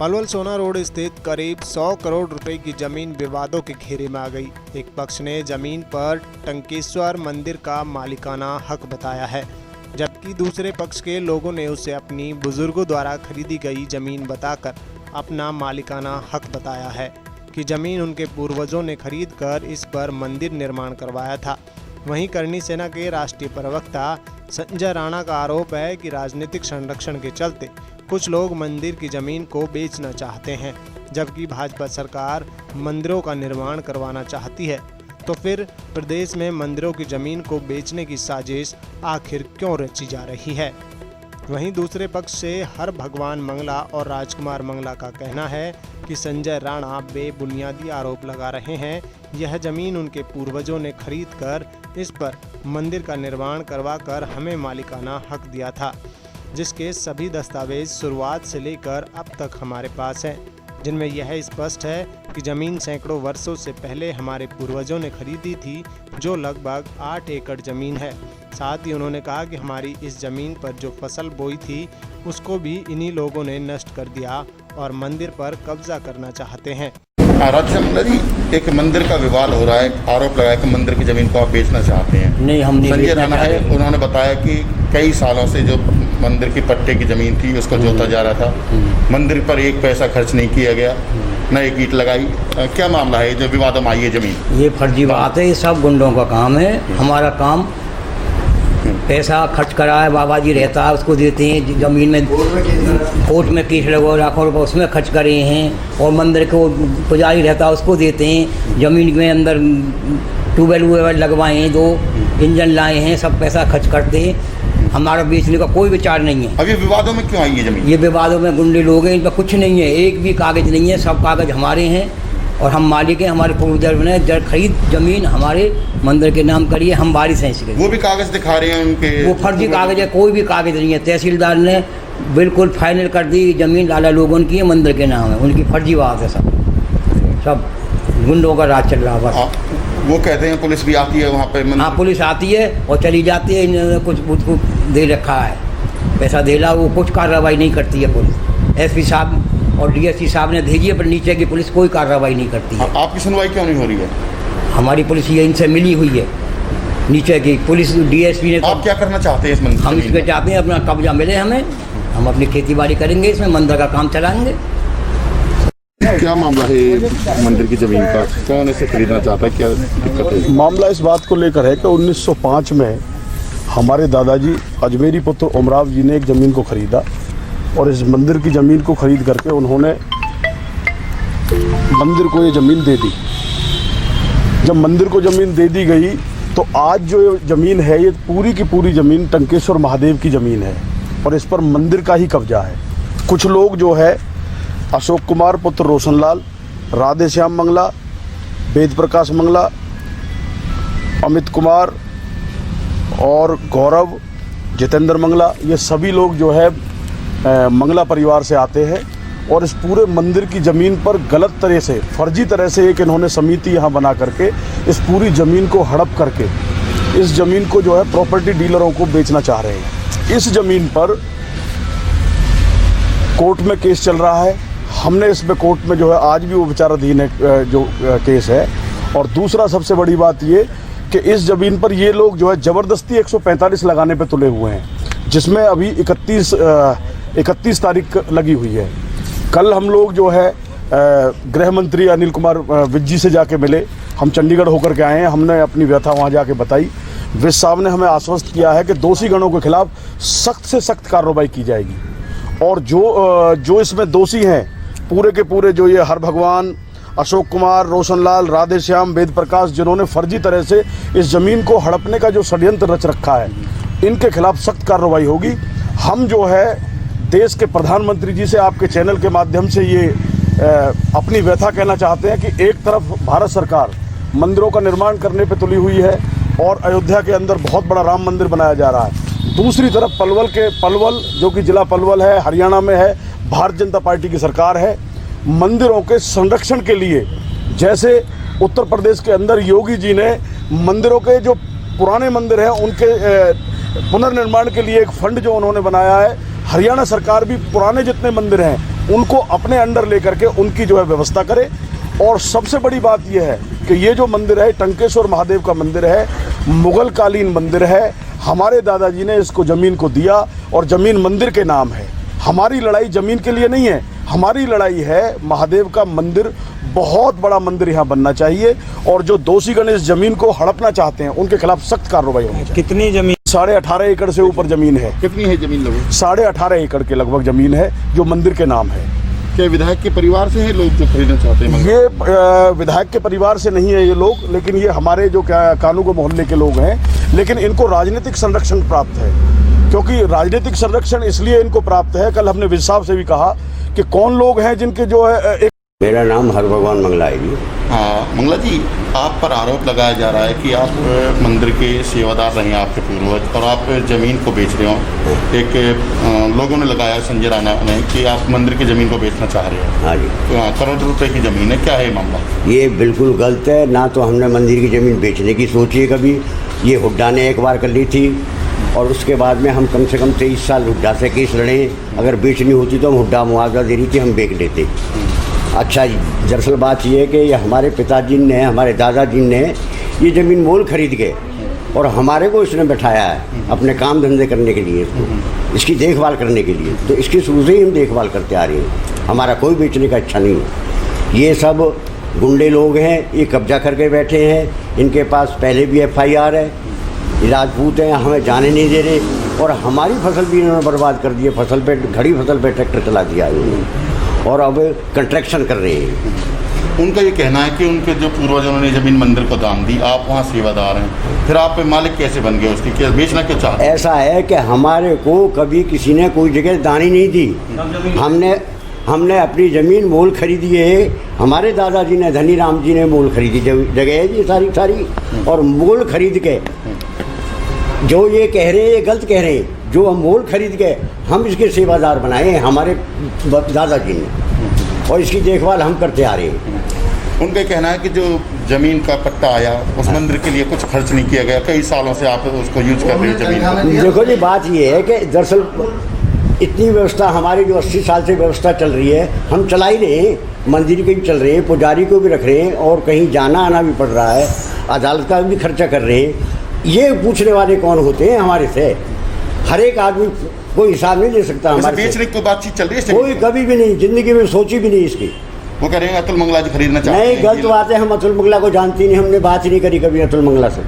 पलवल सोना रोड स्थित करीब 100 करोड़ रुपए की जमीन विवादों के घेरे में आ गई। एक पक्ष ने जमीन पर टंकेश्वर मंदिर का मालिकाना हक बताया है, जबकि दूसरे पक्ष के लोगों ने उसे अपनी बुजुर्गों द्वारा खरीदी गई जमीन बताकर अपना मालिकाना हक बताया है कि जमीन उनके पूर्वजों ने खरीद कर इस पर मंदिर निर्माण करवाया था। वहीं करनी सेना के राष्ट्रीय प्रवक्ता संजय राणा का आरोप है कि राजनीतिक संरक्षण के चलते कुछ लोग मंदिर की जमीन को बेचना चाहते हैं, जबकि भाजपा सरकार मंदिरों का निर्माण करवाना चाहती है। तो फिर प्रदेश में मंदिरों की जमीन को बेचने की साजिश आखिर क्यों रची जा रही है? वहीं दूसरे पक्ष से हर भगवान मंगला और राजकुमार मंगला का कहना है कि संजय राणा बेबुनियादी आरोप लगा रहे हैं। यह जमीन उनके पूर्वजों ने खरीद कर इस पर मंदिर का निर्माण करवा कर हमें मालिकाना हक दिया था, जिसके सभी दस्तावेज शुरुआत से लेकर अब तक हमारे पास हैं, जिनमें यह स्पष्ट है कि जमीन सैकड़ों वर्षों से पहले हमारे पूर्वजों ने खरीदी थी, जो लगभग 8 एकड़ जमीन है। साथ ही उन्होंने कहा कि हमारी इस जमीन पर जो फसल बोई थी उसको भी इन्हीं लोगों ने नष्ट कर दिया और मंदिर पर कब्जा करना चाहते हैं। राजकुमार जी, एक मंदिर का विवाद हो रहा है, आरोप लगाया कि मंदिर की जमीन को आप बेचना चाहते हैं। नहीं, हम नहीं। संजय राणा है, उन्होंने बताया कि कई सालों से जो मंदिर की पट्टे की जमीन थी उसको जोता जा रहा था, मंदिर पर एक पैसा खर्च नहीं किया गया, न एक ईंट लगाई। क्या मामला है जो विवादों में आई है जमीन? ये फर्जी बात है, ये सब गुंडों का काम है। हमारा काम पैसा खर्च करा है, बाबा जी रहता है उसको देते हैं, ज़मीन में कोर्ट में केस लगो लाखों रुपये उसमें खर्च करे हैं, और मंदिर को पुजारी रहता है उसको देते हैं। ज़मीन में अंदर ट्यूबवेल लगवाए हैं, 2 इंजन लाए हैं, सब पैसा खर्च करते हैं। हमारा बेचने का कोई विचार नहीं है। अभी विवादों में क्यों आई है जमीन? ये विवादों में गुंडे लोग हैं, इन पर कुछ नहीं है, एक भी कागज़ नहीं है, सब कागज़ हमारे हैं और हम मालिक हैं। हमारे पूर्वजों ने खरीद जमीन हमारे मंदिर के नाम करिए, हम वारिस हैं इसके। वो भी कागज दिखा रहे हैं उनके, वो फर्जी कागज है, कोई भी कागज नहीं है। तहसीलदार ने बिल्कुल फाइनल कर दी, जमीन लाला लोगों की है, मंदिर के नाम है, उनकी फर्जी बात है। सब गुंडों का राज चल रहा है बस। वो कहते हैं पुलिस भी आती है वहाँ पे? हाँ, पुलिस आती है और चली जाती है। इन्होंने कुछ दे रखा है, पैसा दे ला, वो कुछ कार्रवाई नहीं करती है पुलिस। एसपी साहब और डीएसपी साहब ने भेजी है, पर नीचे की पुलिस कोई कार्रवाई नहीं करती है। आपकी सुनवाई क्यों नहीं हो रही है? हमारी पुलिस ये इनसे मिली हुई है, नीचे की पुलिस। डीएसपी ने आप क्या करना चाहते हैं इस मंदिर? हम इसमें चाहते हैं अपना कब्जा मिले हमें, हम अपनी खेती बाड़ी करेंगे, इसमें मंदिर का काम चलाएंगे। क्या मामला है मंदिर की जमीन का? कौन इसे खरीदना चाहता है? क्या दिक्कत है? मामला इस बात को लेकर है कि 1905 में हमारे दादाजी अजमेरी पुत्र उमराव जी ने एक ज़मीन को खरीदा और इस मंदिर की ज़मीन को खरीद करके उन्होंने मंदिर को ये ज़मीन दे दी। जब मंदिर को ज़मीन दे दी गई तो आज जो ज़मीन है ये पूरी की पूरी ज़मीन टंकेश्वर महादेव की ज़मीन है और इस पर मंदिर का ही कब्जा है। कुछ लोग जो है अशोक कुमार पुत्र रोशनलाल, राधे श्याम मंगला, वेद प्रकाश मंगला, अमित कुमार और गौरव, जितेंद्र मंगला, ये सभी लोग जो है मंगला परिवार से आते हैं और इस पूरे मंदिर की ज़मीन पर गलत तरह से, फर्जी तरह से एक इन्होंने समिति यहाँ बना करके इस पूरी ज़मीन को हड़प करके इस ज़मीन को जो है प्रॉपर्टी डीलरों को बेचना चाह रहे हैं। इस ज़मीन पर कोर्ट में केस चल रहा है। हमने इसमें कोर्ट में जो है आज भी वो विचाराधीन है जो केस है। और दूसरा सबसे बड़ी बात ये कि इस ज़मीन पर ये लोग जो है ज़बरदस्ती 145 लगाने पे तुले हुए हैं, जिसमें अभी 31 तारीख लगी हुई है। कल हम लोग जो है गृह मंत्री अनिल कुमार विज जी से जाके मिले, हम चंडीगढ़ होकर के आए हैं, हमने अपनी व्यथा वहाँ जाके बताई। विज साहब ने हमें आश्वस्त किया है कि दोषी गणों के खिलाफ सख्त से सख्त कार्रवाई की जाएगी और जो इसमें दोषी हैं पूरे के पूरे, जो ये हर भगवान, अशोक कुमार, रोशनलाल, राधे श्याम, वेद प्रकाश, जिन्होंने फर्जी तरह से इस ज़मीन को हड़पने का जो षड्यंत्र रच रखा है, इनके खिलाफ सख्त कार्रवाई होगी। हम जो है देश के प्रधानमंत्री जी से आपके चैनल के माध्यम से ये अपनी व्यथा कहना चाहते हैं कि एक तरफ भारत सरकार मंदिरों का निर्माण करने पर तुली हुई है और अयोध्या के अंदर बहुत बड़ा राम मंदिर बनाया जा रहा है, दूसरी तरफ पलवल जो कि जिला पलवल है, हरियाणा में है, भारतीय जनता पार्टी की सरकार है। मंदिरों के संरक्षण के लिए, जैसे उत्तर प्रदेश के अंदर योगी जी ने मंदिरों के जो पुराने मंदिर हैं उनके पुनर्निर्माण के लिए एक फंड जो उन्होंने बनाया है, हरियाणा सरकार भी पुराने जितने मंदिर हैं उनको अपने अंडर लेकर के उनकी जो है व्यवस्था करे। और सबसे बड़ी बात यह है कि ये जो मंदिर है टंकेश्वर महादेव का मंदिर है, मुगल कालीन मंदिर है। हमारे दादाजी ने इसको ज़मीन को दिया और ज़मीन मंदिर के नाम है। हमारी लड़ाई ज़मीन के लिए नहीं है, हमारी लड़ाई है महादेव का मंदिर, बहुत बड़ा मंदिर यहाँ बनना चाहिए। और जो दोषीगण इस ज़मीन को हड़पना चाहते हैं उनके खिलाफ सख्त कार्रवाई होनी चाहिए। कितनी जमीन? 18.5 एकड़ से ऊपर ज़मीन है। कितनी है जमीन लोगों? 18.5 एकड़ के लगभग ज़मीन है जो मंदिर के नाम है। क्या विधायक के परिवार से है लोग जो खरीदना चाहते हैं? ये विधायक के परिवार से नहीं है ये लोग, लेकिन ये हमारे जो कानूगो मोहल्ले के लोग हैं। लेकिन इनको राजनीतिक संरक्षण प्राप्त है, क्योंकि राजनीतिक संरक्षण इसलिए इनको प्राप्त है। कल हमने विज साहब से भी कहा कि कौन लोग हैं जिनके जो है मेरा नाम हरभगवान मंगला है जी। हाँ मंगला जी, आप पर आरोप लगाया जा रहा है कि आप मंदिर के सेवादार रहे हैं आपके पूर्वज और आप ज़मीन को बेच रहे हो। एक लोगों ने लगाया, संजय राणा ने, कि आप मंदिर की ज़मीन को बेचना चाह रहे हो। हाँ जी। करोड़ रुपए की ज़मीन है, क्या है मामला? ये बिल्कुल गलत है। ना तो हमने मंदिर की ज़मीन बेचने की सोची है कभी। ये हुड्डा ने एक बार कर ली थी और उसके बाद में हम कम से कम 23 साल हुड्डा से केस लड़े। अगर बेचनी होती तो हम हुड्डा मुआवजा दे रही थी, हम बेच लेते। अच्छा जी, दरअसल बात ये है कि ये हमारे पिताजी ने, हमारे दादाजी ने ये ज़मीन मोल खरीद के और हमारे को इसने बैठाया है अपने काम धंधे करने के लिए, इसकी देखभाल करने के लिए। तो इसकी शुरू से ही हम देखभाल करते आ रहे हैं, हमारा कोई बेचने का इच्छा नहीं है। ये सब गुंडे लोग हैं, ये कब्जा करके बैठे हैं। इनके पास पहले भी FIR है, ये राजपूत हैं, हमें जाने नहीं दे रहे। और हमारी फसल भी इन्होंने बर्बाद कर दी है। फसल पे, खड़ी फसल पे ट्रैक्टर चला दिया है इन्होंने और अब कंस्ट्रक्शन कर रहे हैं। उनका ये कहना है कि उनके जो पूर्वजों ने ज़मीन मंदिर को दान दी, आप वहाँ सेवादार हैं, फिर आप मालिक कैसे बन गए उसकी? क्या बेचना क्यों चाहते? ऐसा है कि हमारे को कभी किसी ने कोई जगह दानी नहीं दी। हमने अपनी ज़मीन मोल खरीदी है। हमारे दादाजी ने, धनी राम जी ने मोल खरीदी जगह है जी सारी। और मोल खरीद के जो ये कह रहे हैं ये गलत कह रहे हैं। जो हम मोल खरीद के हम इसके सेवादार बनाए हैं हमारे दादाजी ने, और इसकी देखभाल हम करते आ रहे हैं। उनका कहना है कि जो ज़मीन का पट्टा आया उस मंदिर के लिए कुछ खर्च नहीं किया गया, कई सालों से आप उसको यूज कर रहे हैं ज़मीन को। देखो जी, बात ये है कि दरअसल इतनी व्यवस्था हमारी जो 80 साल से व्यवस्था चल रही है, हम चला ही रहे हैं। मंदिर के भी चल रहे हैं, पुजारी को भी रख रहे हैं और कहीं जाना आना भी पड़ रहा है, अदालत का भी खर्चा कर रहे हैं। ये पूछने वाले कौन होते हैं हमारे से? हर एक आदमी कोई हिसाब नहीं दे सकता हमारे से। बेचने की बातचीत चल रही है? कोई कभी भी नहीं, जिंदगी में सोची भी नहीं इसकी। वो कह रहे हैं अतुल मंगला जी खरीदना चाहते हैं। नहीं, गलत बात है। हम अतुल मंगला को जानती नहीं, हमने बात ही नहीं करी कभी अतुल मंगला से।